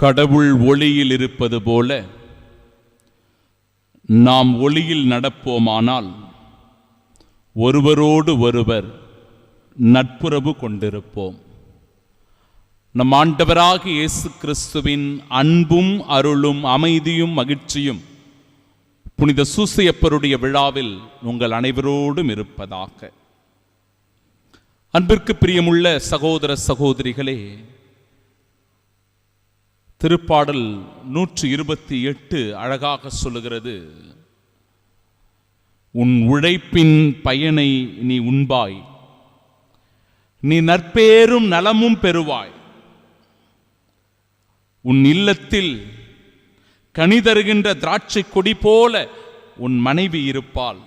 கடவுள் ஒளியில் இருப்பது போல நாம் ஒளியில் நடப்போமானால் ஒருவரோடு ஒருவர் நட்புறவு கொண்டிருப்போம். நம் ஆண்டவராகிய இயேசு கிறிஸ்துவின் அன்பும் அருளும் அமைதியும் மகிழ்ச்சியும் புனித சூசையப்பருடைய விழாவில் உங்கள் அனைவரோடும் இருப்பதாக. அன்பிற்கு பிரியமுள்ள சகோதர சகோதரிகளே, திருப்பாடல் 128 அழகாக சொல்லுகிறது, உன் உழைப்பின் பயனை நீ உண்பாய், நீ நற்பேரும் நலமும் பெறுவாய். உன் இல்லத்தில் கனி தருகின்ற திராட்சை கொடி போல உன் மனைவி இருப்பாள்.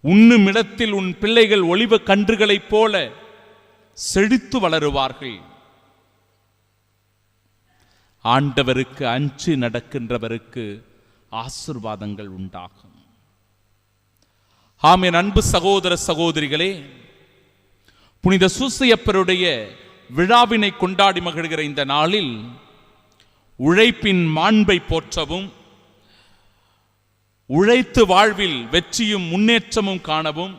உண்ணும் இடத்தில் உன் பிள்ளைகள் ஒலிவ கன்றுகளைப் போல செழித்து வளருவார்கள். ஆண்டவருக்கு அஞ்சி நடக்கின்றவருக்கு ஆசீர்வாதங்கள் உண்டாகும். ஆம், என் அன்பு சகோதர சகோதரிகளே, புனித சூசையப்பருடைய விழாவினை கொண்டாடி மகிழ்கிற இந்த நாளில் உழைப்பின் மாண்பை போற்றவும், உழைத்து வாழ்வில் வெற்றியும் முன்னேற்றமும் காணவும்,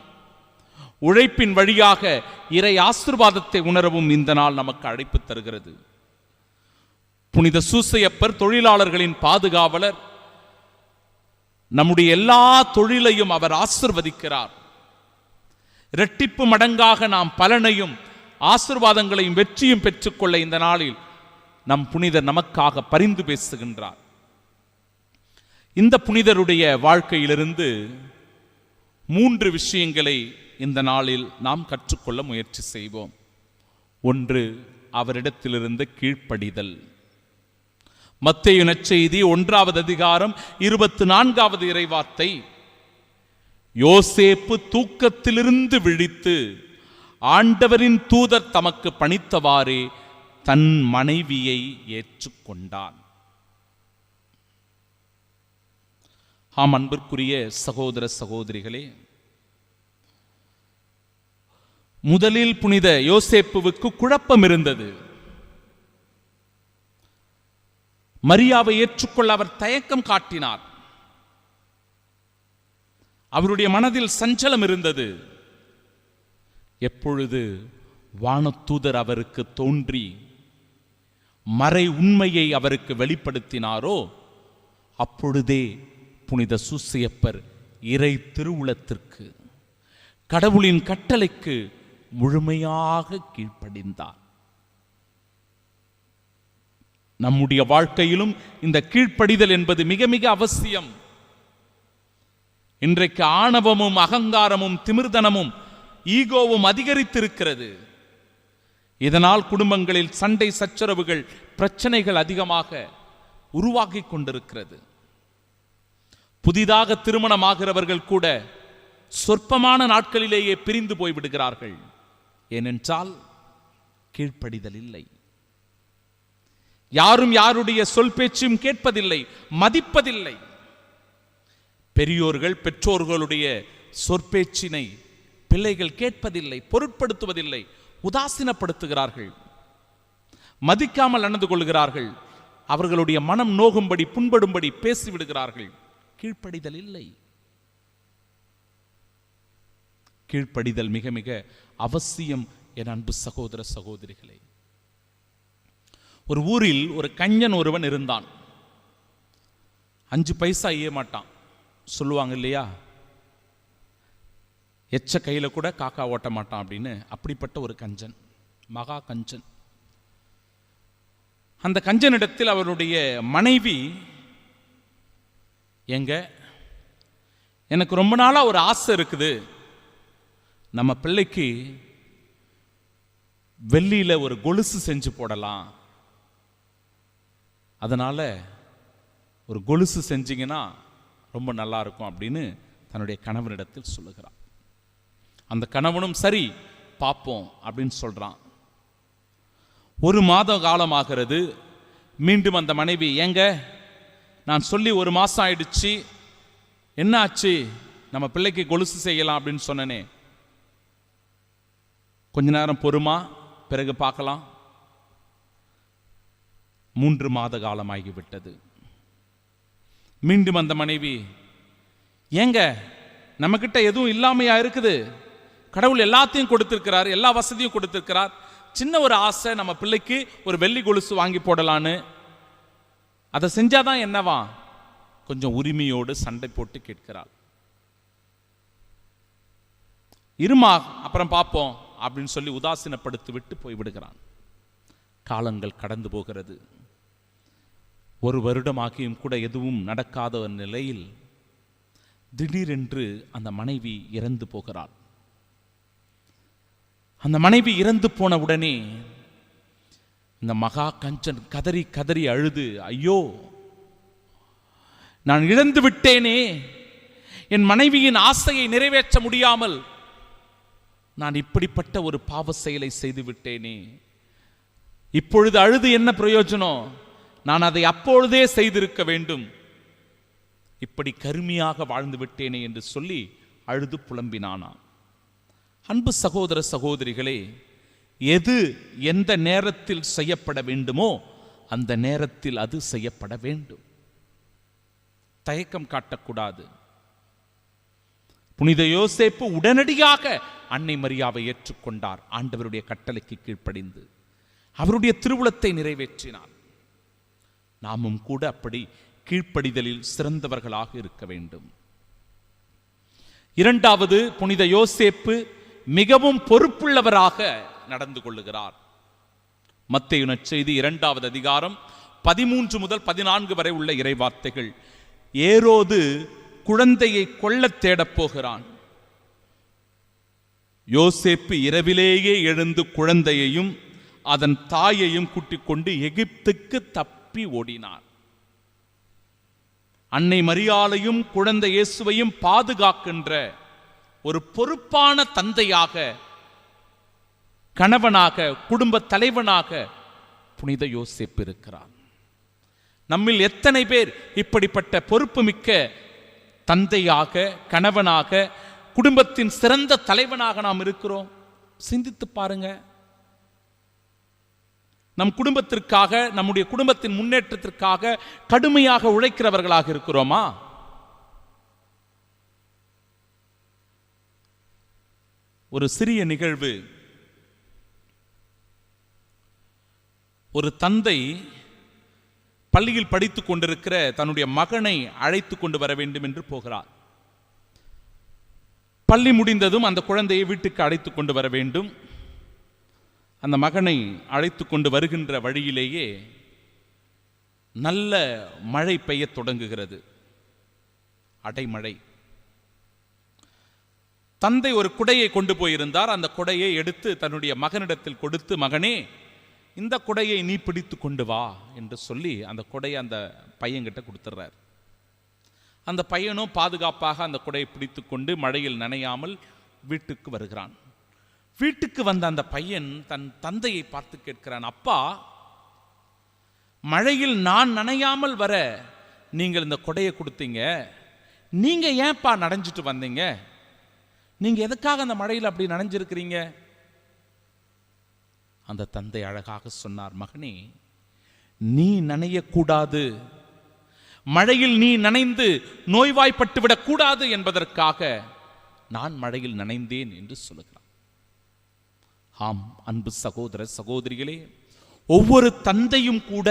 உழைப்பின் வழியாக இறை ஆசீர்வாதத்தை உணரவும் இந்த நாள் நமக்கு அழைப்பு தருகிறது. புனித சூசையப்பர் தொழிலாளர்களின் பாதுகாவலர். நம்முடைய எல்லா தொழிலையும் அவர் ஆசீர்வதிக்கிறார். இரட்டிப்பு மடங்காக நாம் பலனையும் ஆசீர்வாதங்களையும் வெற்றியும் பெற்றுக்கொள்ள இந்த நாளில் நம் புனிதர் நமக்காக பரிந்து பேசுகின்றார். இந்த புனிதருடைய வாழ்க்கையிலிருந்து 3 விஷயங்களை இந்த நாளில் நாம் கற்றுக்கொள்ள முயற்சி செய்வோம். 1, அவரிடத்திலிருந்து கீழ்ப்படிதல். மத்தேயு நற்செய்தி 1வது அதிகாரம் 24வது இறைவார்த்தை, யோசேப்பு தூக்கத்திலிருந்து விழித்து ஆண்டவரின் தூதர் தமக்கு பணித்தவாறே தன் மனைவியை ஏற்றுக்கொண்டான். ஆம், அன்பிற்குரிய சகோதர சகோதரிகளே, முதலில் புனித யோசேப்புவுக்கு குழப்பம் இருந்தது. மரியாவை ஏற்றுக்கொள்ள அவர் தயக்கம் காட்டினார். அவருடைய மனதில் சஞ்சலம் இருந்தது. எப்பொழுது வானதூதர் அவருக்கு தோன்றி மறை உண்மையை அவருக்கு வெளிப்படுத்தினாரோ அப்பொழுதே புனித சூசையப்பர் இறை திருவுளத்திற்கு, கடவுளின் கட்டளைக்கு முழுமையாக கீழ்ப்படிந்தார். நம்முடைய வாழ்க்கையிலும் இந்த கீழ்ப்படிதல் என்பது மிக மிக அவசியம். இன்றைக்கு ஆணவமும் அகங்காரமும் திமிர்தனமும் ஈகோவும் அதிகரித்திருக்கிறது. இதனால் குடும்பங்களில் சண்டை சச்சரவுகள், பிரச்சனைகள் அதிகமாக உருவாகி கொண்டிருக்கிறது. புதிதாக திருமணமாகிறவர்கள் கூட சொற்பமான நாட்களிலேயே பிரிந்து போய்விடுகிறார்கள். ஏனென்றால் கீழ்ப்படிதல் இல்லை. யாரும் யாருடைய சொல் பேச்சும் கேட்பதில்லை, மதிப்பதில்லை. பெரியோர்கள் பெற்றோர்களுடைய சொற்பேச்சினை பிள்ளைகள் கேட்பதில்லை, பொருட்படுத்துவதில்லை, உதாசீனப்படுத்துகிறார்கள், மதிக்காமல் நடந்து கொள்கிறார்கள். அவர்களுடைய மனம் நோகும்படி புண்படும்படி பேசிவிடுகிறார்கள். கீழ்ப்படிதல் இல்லை. கீழ்ப்படிதல் மிக மிக அவசியம் என் அன்பு சகோதர சகோதரிகளே. ஒரு ஊரில் ஒரு கஞ்சன் ஒருவன் இருந்தான். 5 பைசா ஈய மாட்டான் சொல்லுவாங்க இல்லையா, எச்ச கையில கூட காக்கா ஓட்ட மாட்டான் அப்படின்னு. அப்படிப்பட்ட ஒரு கஞ்சன், மகா கஞ்சன். அந்த கஞ்சனிடத்தில் அவருடைய மனைவி, எங்க எனக்கு ரொம்ப நாளா ஒரு ஆசை இருக்குது, நம்ம பிள்ளைக்கு வெள்ளியில ஒரு கொலுசு செஞ்சு போடலாம், அதனால ஒரு கொலுசு செஞ்சீங்கன்னா ரொம்ப நல்லா இருக்கும் அப்படின்னு தன்னுடைய கணவனிடத்தில் சொல்லுகிறான். அந்த கணவனும் சரி பார்ப்போம் அப்படின்னு சொல்றான். 1 மாத காலமாகிறது. மீண்டும் அந்த மனைவி, ஏங்க நான் சொல்லி 1 மாசம் ஆயிடுச்சு, என்ன ஆச்சு, நம்ம பிள்ளைக்கு கொலுசு செய்யலாம் அப்படின்னு சொன்னனே, கொஞ்ச நேரம் பொறுமா, பிறகு பார்க்கலாம். 3 மாத காலமாகிவிட்டது. மீண்டும் அந்த மனைவி, ஏங்க நம்மகிட்ட எதுவும் இல்லாமையா இருக்குது? கடவுள் எல்லாத்தையும் கொடுத்திருக்கிறார், எல்லா வசதியும் கொடுத்திருக்கிறார். சின்ன ஒரு ஆசை, நம்ம பிள்ளைக்கு ஒரு வெள்ளி கொலுசு வாங்கி போடலான்னு, அதை செஞ்சாதான் என்னவா? கொஞ்சம் உரிமையோடு சண்டை போட்டு கேட்கிறாள். இருமா அப்புறம் பார்ப்போம் அப்படின்னு சொல்லி உதாசீனப்படுத்தி விட்டு போய்விடுகிறான். காலங்கள் கடந்து போகிறது. 1 வருடமாகியும் கூட எதுவும் நடக்காத நிலையில் திடீரென்று அந்த மனைவி இறந்து போகிறாள். அந்த மனைவி இறந்து போன உடனே இந்த மகா கஞ்சன் கதறி கதறி அழுது, ஐயோ நான் இழந்து விட்டேனே, என் மனைவியின் ஆசையை நிறைவேற்ற முடியாமல் நான் இப்படிப்பட்ட ஒரு பாவ செயலை செய்து விட்டேனே, இப்பொழுது அழுது என்ன பிரயோஜனம்? நான் அதை அப்பொழுதே செய்திருக்க வேண்டும், இப்படி கருமையாக வாழ்ந்து விட்டேனே என்று சொல்லி அழுது புலம்பினானா. அன்பு சகோதர சகோதரிகளே, எது எந்த நேரத்தில் செய்யப்பட வேண்டுமோ அந்த நேரத்தில் அது செய்யப்பட வேண்டும். தயக்கம் காட்டக்கூடாது. புனித யோசேப்பு உடனடியாக அன்னை மரியாவை ஏற்றுக்கொண்டார். ஆண்டவருடைய கட்டளைக்கு கீழ்ப்படிந்து அவருடைய திருவுளத்தை நிறைவேற்றினார். நாமும் கூட அப்படி கீழ்ப்படிதலில் சிறந்தவர்களாக இருக்க வேண்டும். 2வது, புனித யோசேப்பு மிகவும் பொறுப்புள்ளவராக நடந்து கொள்ளுகிறார். மத்தேயு நற்செய்தி 2வது அதிகாரம் 13 முதல் 14 வரை உள்ள இறைவார்த்தைகள். ஏரோது குழந்தையை கொல்லத் தேடப் போகிறான். யோசேப்பு இரவிலேயே எழுந்து குழந்தையையும் அதன் தாயையும் கூட்டிக் கொண்டு எகிப்துக்கு தப்பி ஓடினார். அன்னை மரியாளையும் குழந்தை இயேசுவையும் பாதுகாக்கின்ற ஒரு பொறுப்பான தந்தையாக, கணவனாக, குடும்ப தலைவனாக புனித யோசேப்பு இருக்கிறார். நம்மில் எத்தனை பேர் இப்படிப்பட்ட பொறுப்புமிக்க தந்தையாக, கணவனாக, குடும்பத்தின் சிறந்த தலைவனாக நாம் இருக்கிறோம்? சிந்தித்து பாருங்க. நம் குடும்பத்திற்காக, நம்முடைய குடும்பத்தின் முன்னேற்றத்திற்காக கடுமையாக உழைக்கிறவர்களாக இருக்கிறோமா? ஒரு சிறிய நிகழ்வு. ஒரு தந்தை பள்ளியில் படித்துக் கொண்டிருக்கிற தன்னுடைய மகனை அழைத்து கொண்டு வர வேண்டும் என்று போகிறார். பள்ளி முடிந்ததும் அந்த குழந்தையை வீட்டுக்கு அழைத்து கொண்டு வர வேண்டும். அந்த மகனை அழைத்து கொண்டு வருகின்ற வழியிலேயே நல்ல மழை பெய்ய தொடங்குகிறது, அடைமழை. தந்தை ஒரு குடையை கொண்டு போயிருந்தார். அந்த குடையை எடுத்து தன்னுடைய மகனிடத்தில் கொடுத்து, மகனே இந்த குடையை நீ பிடித்து கொண்டு வா என்று சொல்லி அந்த குடையை அந்த பையன்கிட்ட கொடுத்துறார். அந்த பையனும் பாதுகாப்பாக அந்த குடையை பிடித்து கொண்டு மழையில் நனையாமல் வீட்டுக்கு வருகிறான். வீட்டுக்கு வந்த அந்த பையன் தன் தந்தையை பார்த்து கேட்கிறான், அப்பா, மழையில் நான் நனையாமல் வர நீங்கள் இந்த கொடையை கொடுத்தீங்க, நீங்க ஏன்பா நனைஞ்சிட்டு வந்தீங்க? நீங்க எதுக்காக அந்த மழையில் அப்படி நனைஞ்சிருக்கிறீங்க? அந்த தந்தை அழகாக சொன்னார், மகனே, நீ நனையக்கூடாது, மழையில் நீ நனைந்து நோய்வாய்ப்பட்டு விடக்கூடாது என்பதற்காக நான் மழையில் நனைந்தேன் என்று சொல்லுகிறான். ஆம், அன்பு சகோதர சகோதரிகளே, ஒவ்வொரு தந்தையும் கூட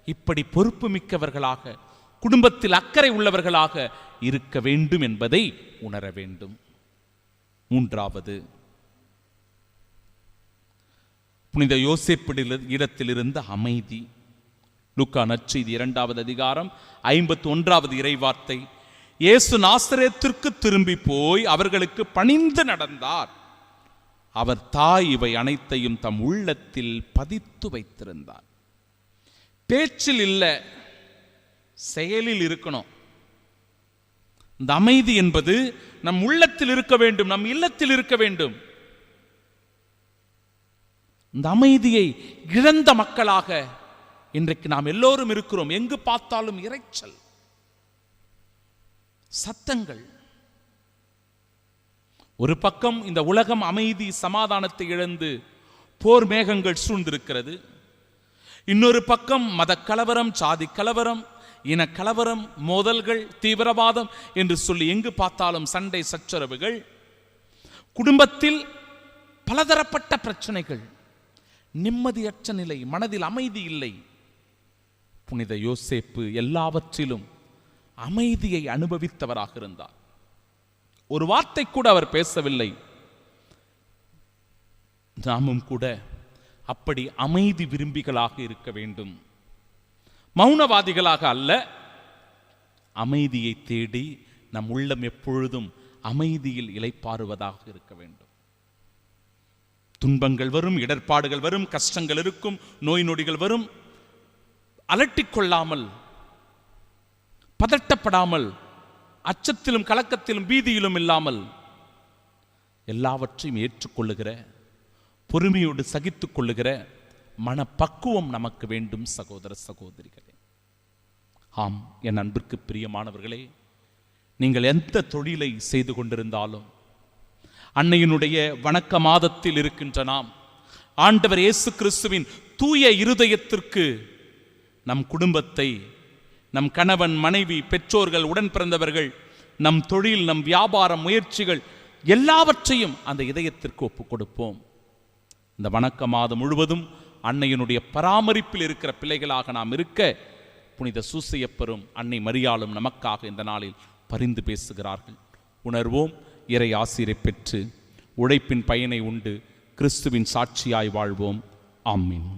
இப்படி பொறுப்பு மிக்கவர்களாக, குடும்பத்தில் அக்கறை உள்ளவர்களாக இருக்க வேண்டும் என்பதை உணர வேண்டும். 3வது, புனித யோசேப்பு இடத்தில் இருந்த அமைதி. லூக்கா நற்செய்தி 2வது அதிகாரம் 51வது இறைவார்த்தை. இயேசு நாசரேத்திற்கு திரும்பி போய் அவர்களுக்கு பணிந்து நடந்தார். அவர் தாய் இவை அனைத்தையும் தம் உள்ளத்தில் பதித்து வைத்திருந்தார். பேச்சில் இல்லை, செயலில் இருக்கணும். இந்த அமைதி என்பது நம் உள்ளத்தில் இருக்க வேண்டும், நம் இல்லத்தில் இருக்க வேண்டும். இந்த அமைதியை இழந்த மக்களாக இன்றைக்கு நாம் எல்லோரும் இருக்கிறோம். எங்கு பார்த்தாலும் இரைச்சல், சத்தங்கள். ஒரு பக்கம் இந்த உலகம் அமைதி சமாதானத்தை இழந்து போர் மேகங்கள் சூழ்ந்திருக்கிறது. இன்னொரு பக்கம் மத கலவரம், சாதி கலவரம், இன கலவரம், மோதல்கள், தீவிரவாதம் என்று சொல்லி எங்கு பார்த்தாலும் சண்டை சச்சரவுகள், குடும்பத்தில் பலதரப்பட்ட பிரச்சனைகள், நிம்மதியற்ற நிலை, மனதில் அமைதி இல்லை. புனித யோசேப்பு எல்லாவற்றிலும் அமைதியை அனுபவித்தவராக இருந்தார். ஒரு வார்த்தை கூட அவர் பேசவில்லை. நாமும் கூட அப்படி அமைதி விரும்பிகளாக இருக்க வேண்டும். மௌனவாதிகளாக அல்ல, அமைதியை தேடி நம் உள்ளம் எப்பொழுதும் அமைதியில் இளைப்பாறுவதாக இருக்க வேண்டும். துன்பங்கள் வரும், இடர்பாடுகள் வரும், கஷ்டங்கள் இருக்கும், நோய் நொடிகள் வரும். அலட்டிக்கொள்ளாமல், பதட்டப்படாமல், அச்சத்திலும் கலக்கத்திலும் பீதியிலும் இல்லாமல் எல்லாவற்றையும் ஏற்றுக்கொள்ளுகிற, பொறுமையோடு சகித்துக் கொள்ளுகிற மனப்பக்குவம் நமக்கு வேண்டும் சகோதர சகோதரிகளே. ஆம், என் அன்பிற்கு பிரியமானவர்களே, நீங்கள் எந்த தொழிலை செய்து கொண்டிருந்தாலும் அன்னையினுடைய வணக்க மாதத்தில் இருக்கின்ற நாம் ஆண்டவர் இயேசு கிறிஸ்துவின் தூய இருதயத்திற்கு நம் குடும்பத்தை, நம் கணவன், மனைவி, பெற்றோர்கள், உடன் பிறந்தவர்கள், நம் தொழில், நம் வியாபாரம், முயற்சிகள் எல்லாவற்றையும் அந்த இதயத்திற்கு ஒப்புக் கொடுப்போம். இந்த வணக்க மாதம் முழுவதும் அன்னையினுடைய பராமரிப்பில் இருக்கிற பிள்ளைகளாக நாம் இருக்க புனித சூசையப்பரும் அன்னை மரியாளும் நமக்காக இந்த நாளில் பரிந்து பேசுகிறார்கள். உணர்வோம், இறை ஆசிரை பெற்று உழைப்பின் பயனை உண்டு கிறிஸ்துவின் சாட்சியாய் வாழ்வோம். ஆமீன்.